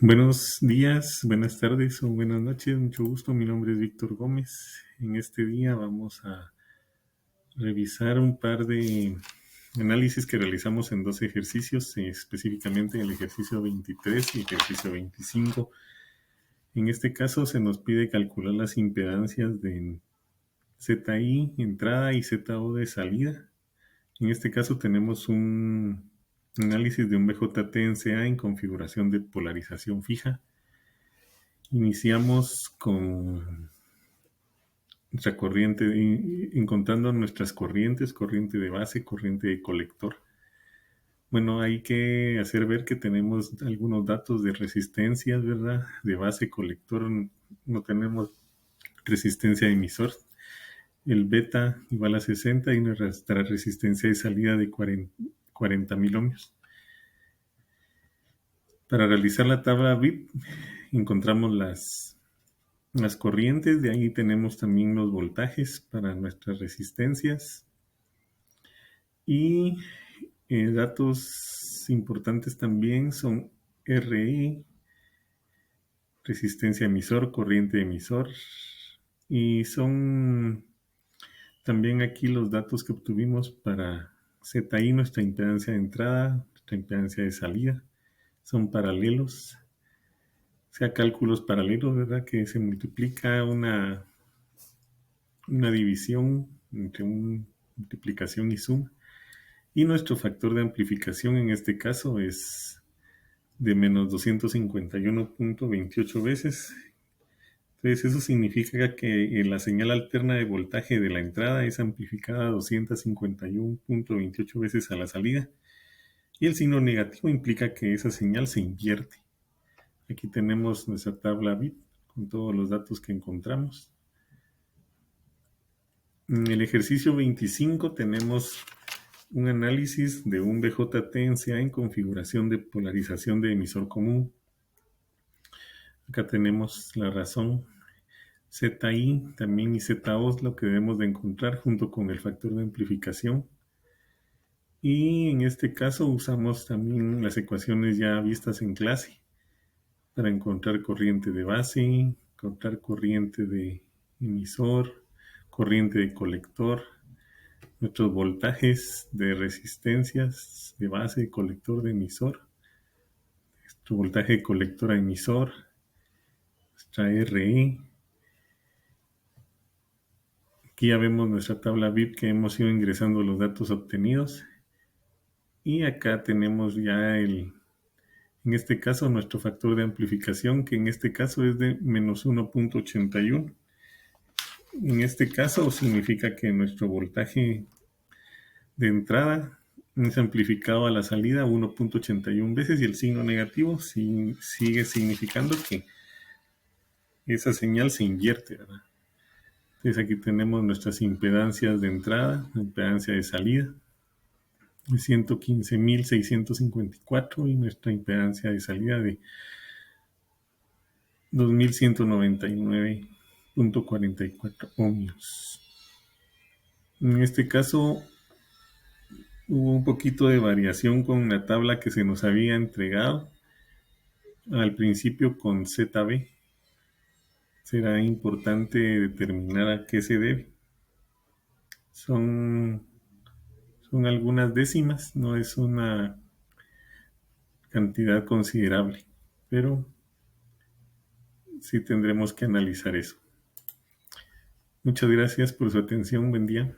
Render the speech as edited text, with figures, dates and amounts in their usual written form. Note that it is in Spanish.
Buenos días, buenas tardes o buenas noches, mucho gusto. Mi nombre es Víctor Gómez. En este día vamos a revisar un par de análisis que realizamos en dos ejercicios, específicamente el ejercicio 23 y ejercicio 25. En este caso se nos pide calcular las impedancias de ZI entrada y ZO de salida. En este caso tenemos un análisis de un BJT-NCA en configuración de polarización fija. Iniciamos con nuestra corriente, encontrando nuestras corrientes, corriente de base, corriente de colector. Bueno, hay que hacer ver que tenemos algunos datos de resistencias, ¿verdad? De base, colector, no tenemos resistencia de emisor. El beta igual a 60 y nuestra resistencia de salida de 40 mil ohmios. Para realizar la tabla BIP encontramos las corrientes, de ahí tenemos también los voltajes para nuestras resistencias y datos importantes también son RE, resistencia emisor, corriente emisor, y son también aquí los datos que obtuvimos para ZI, nuestra impedancia de entrada, nuestra impedancia de salida, son paralelos, o sea, cálculos paralelos, ¿verdad? Que se multiplica una división entre una multiplicación y suma. Y nuestro factor de amplificación en este caso es de menos 251.28 veces. Entonces eso significa que la señal alterna de voltaje de la entrada es amplificada 251.28 veces a la salida. Y el signo negativo implica que esa señal se invierte. Aquí tenemos nuestra tabla BIP con todos los datos que encontramos. En el ejercicio 25 tenemos un análisis de un BJT-NCA en configuración de polarización de emisor común. Acá tenemos la razón ZI también y ZO es lo que debemos de encontrar junto con el factor de amplificación. Y en este caso usamos también las ecuaciones ya vistas en clase para encontrar corriente de base, encontrar corriente de emisor, corriente de colector, nuestros voltajes de resistencias de base, colector, de emisor, nuestro voltaje de colector a emisor, nuestra RE. Aquí ya vemos nuestra tabla BIP que hemos ido ingresando los datos obtenidos. Y acá tenemos ya en este caso, nuestro factor de amplificación, que en este caso es de menos 1.81. En este caso significa que nuestro voltaje de entrada es amplificado a la salida 1.81 veces y el signo negativo sigue significando que esa señal se invierte, ¿verdad? Entonces aquí tenemos nuestras impedancias de entrada, la impedancia de salida de 115.654 y nuestra impedancia de salida de 2.199.44 ohmios. En este caso hubo un poquito de variación con la tabla que se nos había entregado al principio con ZB. Será importante determinar a qué se debe. Son algunas décimas, no es una cantidad considerable, pero sí tendremos que analizar eso. Muchas gracias por su atención, buen día.